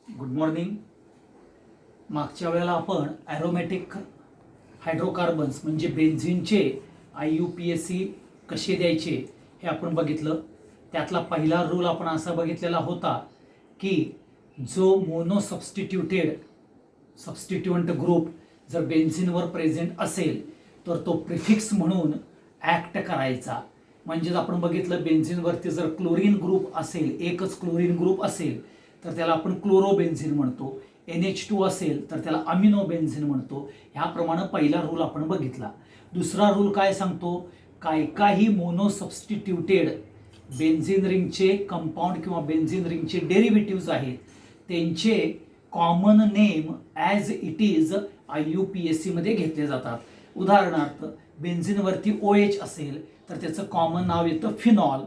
Good morning. मागच्या वेळेला आपण ॲरोमॅटिक हायड्रोकार्बन्स म्हणजे बेन्झिनचे IUPAC कसे द्यायचे हे आपण बघितलं. त्यातला पहिला रूल आपण असा बघितलेला होता की जो मोनो सबस्टिट्युएंट ग्रुप जर बेन्झिनवर प्रेझेंट असेल तर तो प्रिफिक्स म्हणून ॲक्ट करायचा. म्हणजेच आपण बघितलं बेन्झिनवरती जर क्लोरीन ग्रुप असेल, एकच क्लोरीन ग्रुप असेल तर त्याला आपण क्लोरोबेन्झिन म्हणतो. NH2 असेल तर त्याला अमिनोबेन्झिन म्हणतो. ह्याप्रमाणे पहिला रूल आपण बघितला. दुसरा रूल काय सांगतो, काही मोनो सबस्टिट्युटेड बेन्झिन रिंगचे कंपाऊंड किंवा बेन्झिन रिंगचे डेरिव्हेटिव्ज आहेत त्यांचे common name as it is IUPAC मध्ये घेतले जातात. उदाहरणार्थ बेन्झिनवरती OH असेल तर त्याचं कॉमन नाव येतं फिनॉल.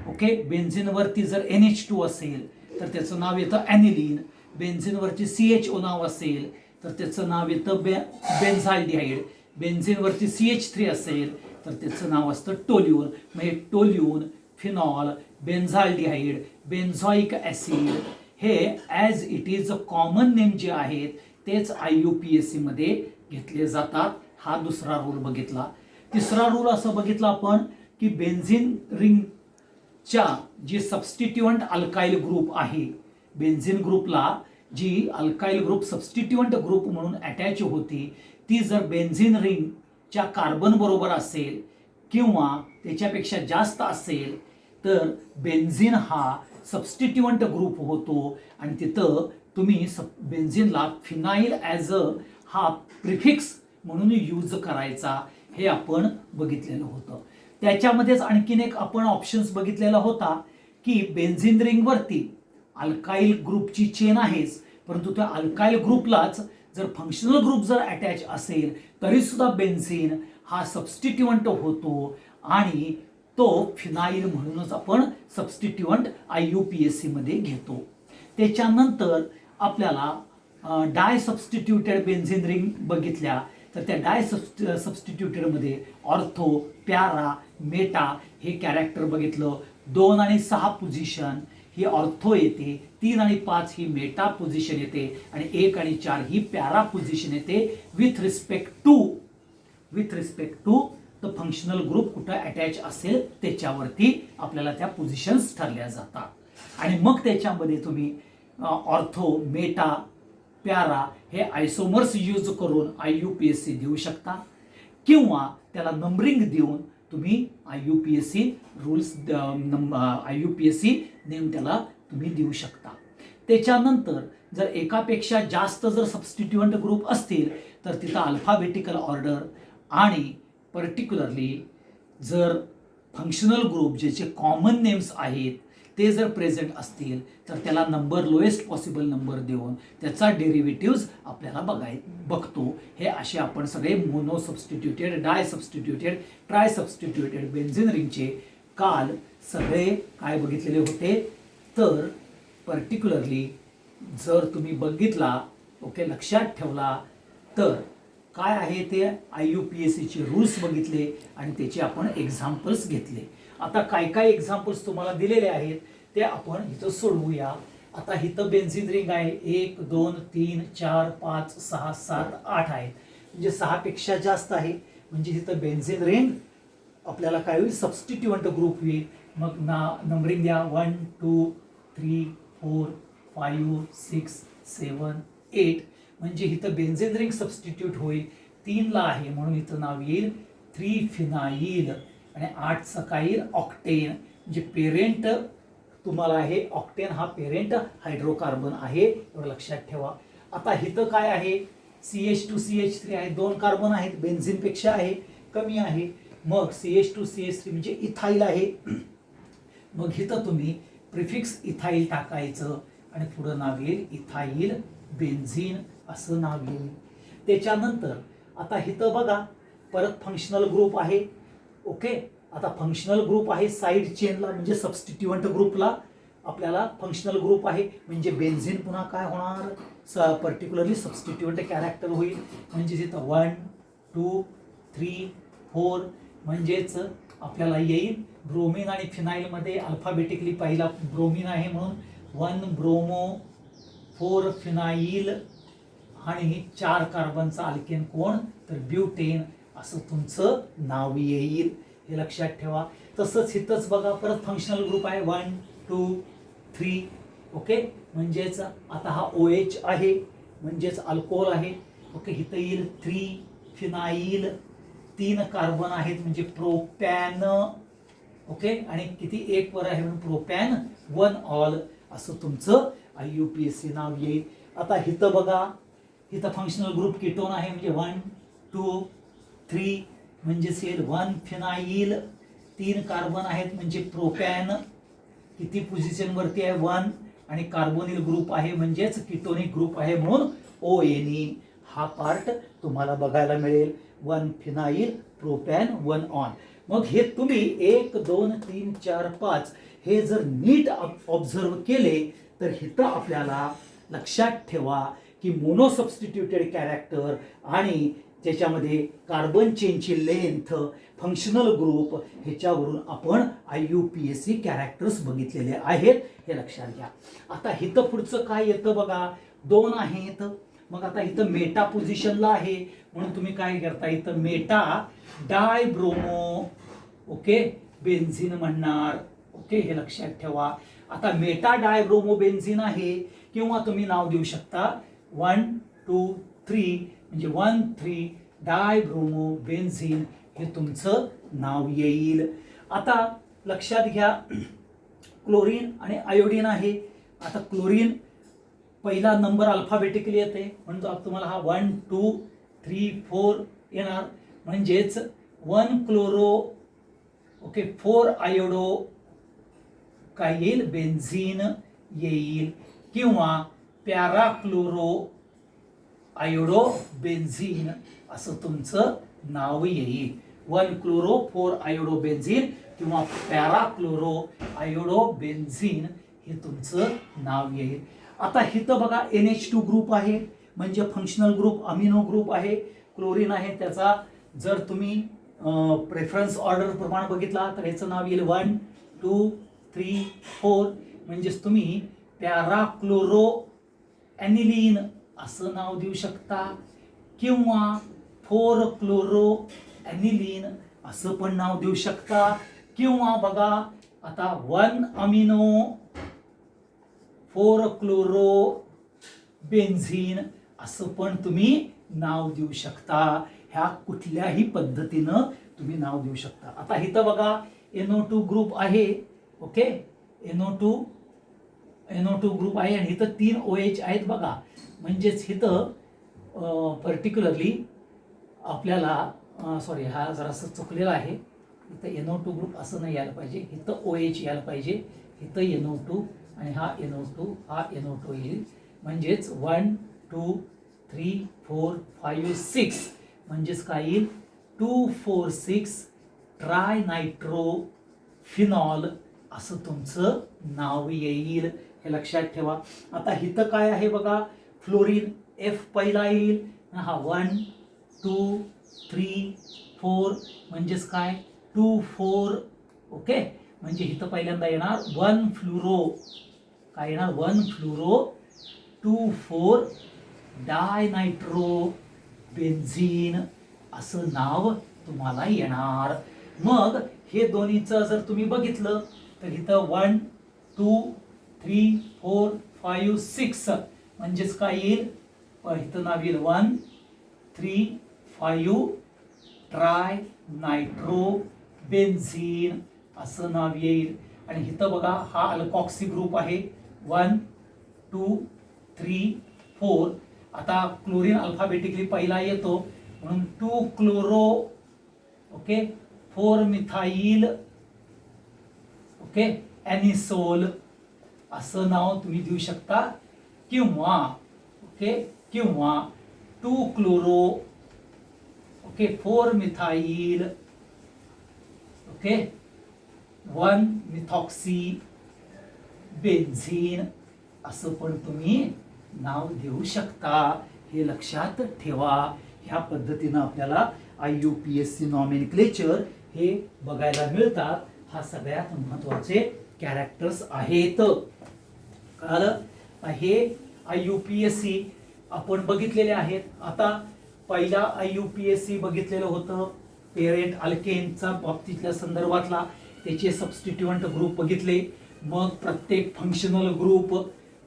ओके. बेन्झिनवरती जर NH2 असेल तर त्याचं नाव येतं ॲनिलीन. बेन्झिनवरती CHO नाव असेल तर त्याचं नाव येतं बेन्झाल्डिहाइड. बेन्झिनवरती CH3 असेल तर त्याचं नाव असतं टोल्यून. म्हणजे टोल्यून, फिनॉल, बेन्झाल्डिहाइड, बेन्झॉइक ॲसिड हे as it is common name जे आहेत तेच IUPAC मध्ये घेतले जातात. हा दुसरा रूल बघितला. तिसरा रूल असं बघितला आपण की बेन्झिन रिंगच्या जी सबस्टिट्युएंट अल्काइल ग्रुप आहे, बेन्झिन ग्रुपला जी अल्काइल ग्रुप सबस्टिट्युएंट ग्रुप म्हणून अटॅच होती ती जर बेन्झिन रिंगच्या कार्बन बरोबर असेल किंवा त्याच्यापेक्षा जास्त असेल तर बेन्झिन हा सबस्टिट्युएंट ग्रुप होतो आणि तिथं तुम्ही बेन्झिनला फिनाईल ॲज अ हा प्रिफिक्स म्हणून यूज करायचा. हे आपण बघितलेलं होतं. त्याच्यामध्येच आणखीन एक आपण ऑप्शन्स बघितलेला होता की बेन्झिन रिंगवरती अल्काइल ग्रुपची चेन आहेच, परंतु त्या अल्काइल ग्रुपलाच जर फंक्शनल ग्रुप जर अटॅच असेल तरी सुद्धा बेन्झिन हा सबस्टिट्युएंट होतो आणि तो फिनाईल म्हणूनच आपण सबस्टिट्युएंट IUPAC मध्ये घेतो. त्याच्यानंतर आपल्याला डाय सबस्टिट्युटेड बेन्झिन रिंग बघितल्या तर त्या डाय सबस्टिट्युटेडमध्ये ऑर्थो, पॅरा, मेटा हे कॅरेक्टर बघितलं. 2 आणि 6 पोझिशन ही ऑर्थो येते, 3 आणि 5 ही मेटा पोझिशन येते आणि 1 आणि 4 ही पॅरा पोझिशन येते with respect to the functional group कुठं अटॅच असेल त्याच्यावरती आपल्याला त्या पोझिशन्स ठरल्या जातात. आणि मग त्याच्यामध्ये तुम्ही ऑर्थो, मेटा, पॅरा हे आयसोमर्स यूज करून IUPAC देऊ शकता किंवा त्याला नंबरिंग देऊन तुम्ही IUPAC रूल्स IUPAC नेम त्याला तुम्ही देऊ शकता. त्याच्यानंतर जर एकापेक्षा जास्त जर सबस्टिट्युएंट ग्रुप असतील तर तिथं अल्फाबेटिकल ऑर्डर आणि पर्टिक्युलरली जर फंक्शनल ग्रुप ज्याचे कॉमन नेम्स आहेत ते जर प्रेझेंट असतील तर त्याला नंबर लोएस्ट पॉसिबल नंबर देऊन त्याचा डेरिव्हेटिव्ज आपल्याला बघतो. हे असे आपण सगळे मोनो सबस्टिट्युटेड, डाय सबस्टिट्युटेड, ट्राय सबस्टिट्युटेड बेन्झिन रिंगचे काल सगळे काय बघितलेले होते. तर पर्टिक्युलरली जर तुम्ही बघितला, ओके, लक्षात ठेवला तर काय आहे ते IUPACचे रूल्स बघितले आणि त्याचे आपण एक्झाम्पल्स घेतले. आता काय एक्झाम्पल्स तुम्हाला दिलेले आहेत ते आपण इथं सोडवूया. आता इथं बेन्झिन रिंग आहे 1, 2, 3, 4, 5, 6, 7, 8 आहेत. म्हणजे 6 पेक्षा जास्त आहे म्हणजे इथं बेन्झिन रिंग आपल्याला काय होईल, सबस्टिट्युएंट ग्रुप होईल. मग नंबरिंग द्या 1, 2, 3, 4, 5, 6, 7, 8 म्हणजे इथं बेन्झिन रिंग सबस्टिट्यूट होईल. 3 ला आहे म्हणून इथं नाव येईल 3 फिनाईल आणि 8 चं काय येईल ऑक्टेन. म्हणजे पेरेंट तुम्हाला आहे ऑक्टेन, हा पेरेंट हायड्रोकार्बन आहे, एवढं लक्षात ठेवा. आता इथं काय आहे CH2 CH3 आहे, 2 कार्बन आहेत, बेन्झिन पेक्षा आहे कमी आहे. मग CH2 CH3 म्हणजे इथाईल आहे. मग इथं तुम्ही प्रिफिक्स इथाईल टाकायचं आणि पुढं नाव येईल इथाईल बेन्झिन असं नाव येईल. त्याच्यानंतर आता इथं बघा परत फंक्शनल ग्रुप आहे. ओके. आता फंक्शनल ग्रुप आहे साइड चेनला म्हणजे सबस्टिट्युएंट ग्रुपला आपल्याला फंक्शनल ग्रुप आहे म्हणजे बेन्झिन पुन्हा काय होणार, पर्टिक्युलरली सबस्टिट्युएंट कॅरेक्टर होईल. म्हणजे तिथं 1, 2, 3, 4 म्हणजेच आपल्याला येईल ब्रोमिन आणि फिनाईलमध्ये अल्फाबेटिकली पहिला ब्रोमिन आहे म्हणून 1 ब्रोमो 4 फिनाईल आणि 4 कार्बनचा अल्केन कोण, तर ब्युटेन असं तुमचं नाव येईल, हे लक्षात ठेवा. तसंच इथंच बघा परत फंक्शनल ग्रुप आहे 1 2 3. ओके, म्हणजेच आता हा OH आहे म्हणजेच अल्कोहोल आहे. ओके, इथं येईल 3 फिनाईल, 3 कार्बन आहेत म्हणजे प्रोपॅन. ओके, आणि किती एक वर आहे म्हणून प्रोपॅन 1 ऑल असं तुमचं IUPAC नाव येईल. आता इथं बघा, इथं फंक्शनल ग्रुप कीटोन आहे म्हणजे 1 2 3 म्हणजेच येईल 1 फिनाईल, 3 कार्बन आहेत म्हणजे प्रोपॅन, किती पोझिशन वरती आहे 1, आणि कार्बोनिल ग्रुप आहे म्हणजेच कीटोनिक ग्रुप आहे म्हणून ONE. हा पार्ट तुम्हाला बघायला मिळेल 1 फिनाईल प्रोपॅन 1 ऑन. मग हे तुम्ही 1 2 3 4 5 हे जर नीट ऑब्झर्व केले तर इथं आपल्याला लक्षात ठेवा की मोनो सबस्टिट्यूटेड कॅरेक्टर आणि त्याच्यामध्ये कार्बन चेनची लेंथ, फंक्शनल ग्रुप ह्याच्यावरून आपण IUPAC कॅरेक्टर्स बघितलेले आहेत, हे लक्षात घ्या. आता इथं पुढचं काय येतं बघा, 2 आहेत. मग आता इथं मेटा पोझिशनला आहे म्हणून तुम्ही काय करता, इथं मेटा डायब्रोमो ओके बेन्झिन म्हणणार. ओके, हे लक्षात ठेवा. आता मेटा डायब्रोमो बेन्झिन आहे किंवा तुम्ही नाव देऊ शकता 1 2 3 म्हणजे 1 3 डायब्रोमो बेन्झिन हे तुमचं नाव येईल. आता लक्षात घ्या, क्लोरीन आणि आयोडीन आहे. आता क्लोरीन पहिला नंबर अल्फाबेटिकली येते म्हणून तुम्हाला हा 1 2 3 4 येणार, म्हणजेच 1 क्लोरो ओके 4 आयोडो काय येईल, बेन्झिन येईल, किंवा पॅराक्लोरो आयोडो बेन्झिन असं तुमचं नाव येईल. 1 क्लोरो 4 आयोडो बेन्झिन किंवा पॅराक्लोरो आयोडो बेन्झिन हे तुमचं नाव येईल. आता इथं बघा NH2 ग्रुप आहे म्हणजे फंक्शनल ग्रुप अमिनो ग्रुप आहे. क्लोरीन आहे, त्याचा जर तुम्ही प्रेफरन्स ऑर्डर प्रमाणे बघितला तर याचं नाव येईल 1 2 3 4 म्हणजेच तुम्ही पॅराक्लोरो ॲनिलीन असं नाव देऊ शकता किंवा 4 क्लोरो ॲनिलीन असं पण नाव देऊ शकता, किंवा बघा आता 1 अमिनो 4 क्लोरो बेन्झिन असं पण तुम्ही नाव देऊ शकता. ह्या कुठल्याही पद्धतीनं तुम्ही नाव देऊ शकता. आता इथं बघा NO2 ग्रुप आहे. ओके, NO2 ग्रुप आहे आणि इथं 3 OH आहेत बघा, म्हणजेच इथं पर्टिक्युलरली आपल्याला सॉरी हा जरासं चुकलेला आहे. इथं NO2 ग्रुप असं नाही यायला पाहिजे, इथं OH यायला पाहिजे. इथं NO2 आणि हा NO2 हा NO2 येईल, म्हणजेच 1 2 3 4 5 6 म्हणजेच काय येईल 2 4 6 ट्राय नायट्रो फिनॉल असं तुमचं नाव येईल, हे लक्षात ठेवा. आता इथं काय आहे बघा, फ्लोरीन F पहिला येईल, हा 1 2 3 4 म्हणजेच काय 2 4 ओके, म्हणजे इथं पहिल्यांदा येणार 1 फ्लुरो, काय येणार 1 फ्लुरो 2 4 डायनायट्रो बेन्झिन असं नाव तुम्हाला येणार. मग हे दोन्हीचं जर तुम्ही बघितलं तर इथं 1 2 3 4 5 6 म्हणजेच काय येईल, इथं नाव येईल 1 3 5 ट्राय नायट्रो बेन्झिन असं नाव येईल. आणि इथं बघा हा अल्कॉक्सी ग्रुप आहे 1 2 3 4. आता क्लोरीन अल्फाबेटिकली पहिला येतो म्हणून 2 क्लोरो ओके 4 मिथाईल ओके ॲनिसोल असं नाव तुम्ही देऊ शकता, किंवा ओके किंवा 2 chloro okay 4 methyl okay 1 methoxy benzene असं पण तुम्ही नाव देऊ शकता, हे लक्षात ठेवा. ह्या पद्धतीनं आपल्याला IUPAC नॉमेनक्लेचर हे बघायला मिळतात. हा सगळ्यात महत्त्वाचे कॅरेक्टर्स आहेत. कळालं? हे IUPAC आपण बघितलेले आहेत. आता पहिला IUPAC बघितलेलं होतं पेरेंट अल्केनचा बाबतीतल्या संदर्भातला, त्याचे सबस्टिट्युएंट ग्रुप बघितले. मग प्रत्येक फंक्शनल ग्रुप,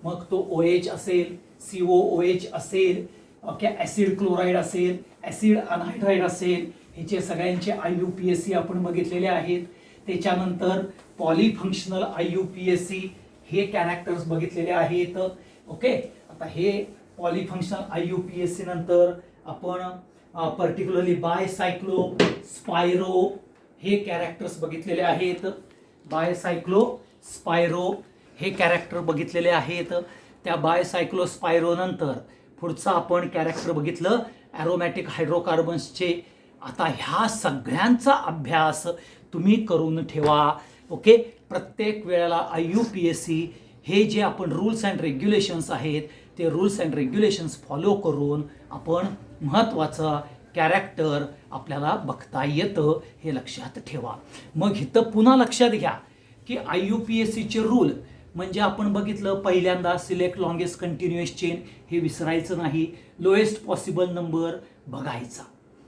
मग तो OH असेल, COOH असेल, ओके, ऍसिड क्लोराईड असेल, ऍसिड अनहायड्राईड असेल, ह्याचे सगळ्यांचे IUPAC आपण बघितलेले आहेत. त्याच्यानंतर पॉलिफंक्शनल IUPAC हे कॅरेक्टर्स बघितलेले आहेत. ओके, आता हे पॉलिफंक्शनल IUPAC नंतर आपण पर्टिक्युलरली बायसायक्लो स्पायरो हे कॅरेक्टर्स बघितलेले आहेत. बायसायक्लो स्पायरो हे कॅरेक्टर बघितलेले आहेत. त्या बायसायक्लो स्पायरो नंतर पुढचा आपण कॅरेक्टर बघितलं ॲरोमॅटिक हायड्रोकार्बन्सचे. आता ह्या सगळ्यांचा अभ्यास तुम्ही करून ठेवा. ओके, प्रत्येक वेळेला IUPAC हे जे आपण रूल्स अँड रेग्युलेशन्स आहेत ते रूल्स अँड रेग्युलेशन्स फॉलो करून आपण महत्त्वाचं कॅरेक्टर आपल्याला बघता येतं, हे लक्षात ठेवा. मग इथं पुन्हा लक्षात घ्या की IUPACचे रूल म्हणजे आपण बघितलं पहिल्यांदा सिलेक्ट लॉंगेस्ट कंटिन्युअस चेन, हे विसरायचं नाही. लोएस्ट पॉसिबल नंबर बघायचा.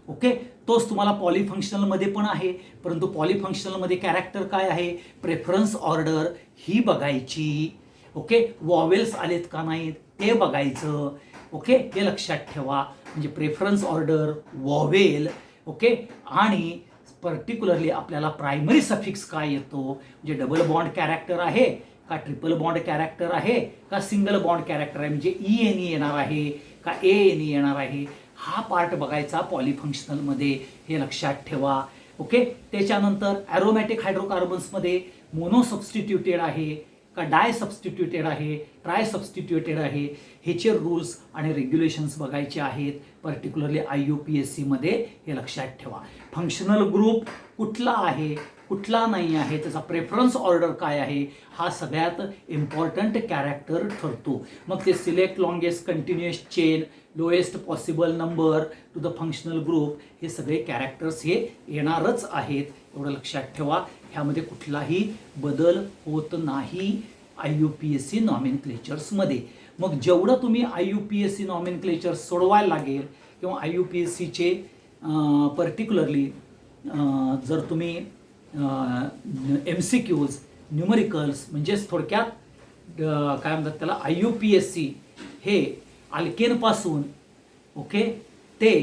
ओके, तोच तुम्हाला पॉलिफंक्शनलमध्ये पण आहे, परंतु पॉलिफंक्शनलमध्ये कॅरेक्टर काय आहे, प्रेफरन्स ऑर्डर ही बघायची. ओके, वॉवेल्स आलेत का नाहीत ते बघायचं. ओके, हे लक्षात ठेवा. म्हणजे प्रेफरन्स ऑर्डर, वॉवेल, ओके, आणि पर्टिक्युलरली आपल्याला प्रायमरी सफिक्स काय येतो, म्हणजे डबल बॉन्ड कॅरेक्टर आहे का, ट्रिपल बॉन्ड कॅरेक्टर आहे का, सिंगल बॉन्ड कॅरेक्टर आहे, म्हणजे ENE येणार आहे का ANE येणार आहे, हा पार्ट बघायचा पॉलिफंक्शनलमध्ये, हे लक्षात ठेवा. ओके, त्याच्यानंतर ॲरोमॅटिक हायड्रोकार्बन्समध्ये मोनो सबस्टिट्युटेड आहे का डाय सबस्टिट्युटेड आहे, ट्राय सबस्टिट्युटेड आहे, ह्याचे रूल्स आणि रेग्युलेशन्स बघायचे आहेत पर्टिक्युलरली IUPAC मध्ये, हे लक्षात ठेवा. फंक्शनल ग्रुप कुठला आहे कुठला नाही आहे, त्याचा प्रेफरन्स ऑर्डर काय आहे, हा सगळ्यात इम्पॉर्टंट कॅरेक्टर ठरतो. मग ते select longest continuous chain, lowest possible number two the functional group, हे सगळे कॅरेक्टर्स हे येणारच आहेत, एवढं लक्षात ठेवा. ह्यामध्ये कुठलाही बदल होत नाही IUPAC नॉमेनक्लेचर्समध्ये. मग जेवढं तुम्ही IUPAC नॉमेनक्लेचर्स सोडवायला लागेल किंवा IUPACचे पर्टिक्युलरली जर तुम्ही MCQs, न्यूमरिकल्स, म्हणजेच थोडक्यात काय म्हणतात त्याला, IUPAC हे अल्केनपासून ओके ते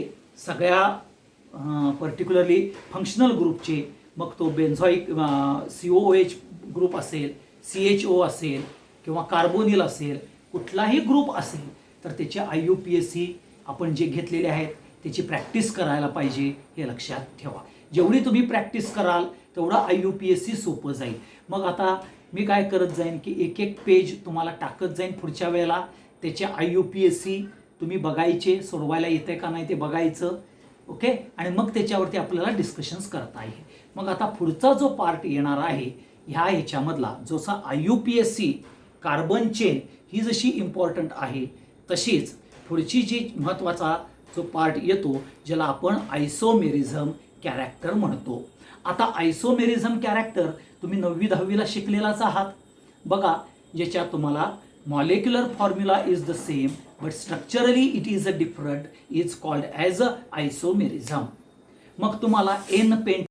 सगळ्या पर्टिक्युलरली फंक्शनल ग्रुपचे, मग तो बेन्झॉइक COOH ग्रुप असेल, CHO असेल किंवा कार्बोनिल असेल, कुठलाही ग्रुप असेल तर त्याचे IUPAC आपण जे घेतलेले आहेत त्याची प्रॅक्टिस करायला पाहिजे, हे लक्षात ठेवा. जेवढी तुम्ही प्रॅक्टिस कराल तेवढं IUPAC सोपं जाईल. मग आता मी काय करत जाईन की एक एक पेज तुम्हाला टाकत जाईन पुढच्या वेळेला, त्याचे IUPAC तुम्ही बघायचे, सोडवायला येते का नाही ते बघायचं. ओके, आणि मग त्याच्यावरती आपल्याला डिस्कशन्स करता येईल. मग आता पुढचा जो पार्ट येणार आहे ह्याच्यामधला जसा IUPAC कार्बन चेन ही जशी इम्पॉर्टंट आहे, तशीच पुढची जी महत्त्वाचा जो पार्ट येतो ज्याला आपण आयसोमेरिझम कॅरेक्टर म्हणतो. आता आयसोमेरिझम कॅरेक्टर तुम्ही 9वी 10वीला शिकलेलाच आहात बघा, ज्याच्यात तुम्हाला molecular formula is the same but structurally it is a different, is called as a isomerism. मग तुम्हाला N पेंट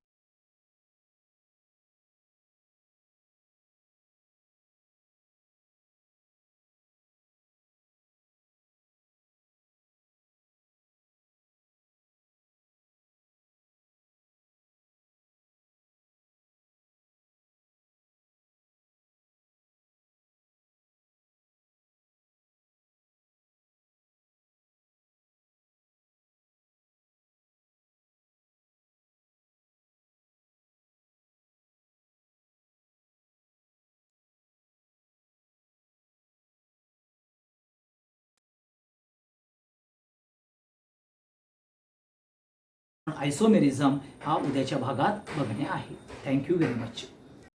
आयसोमेरिझम हा उद्याच्या भागात बघणे आहे. Thank you very much.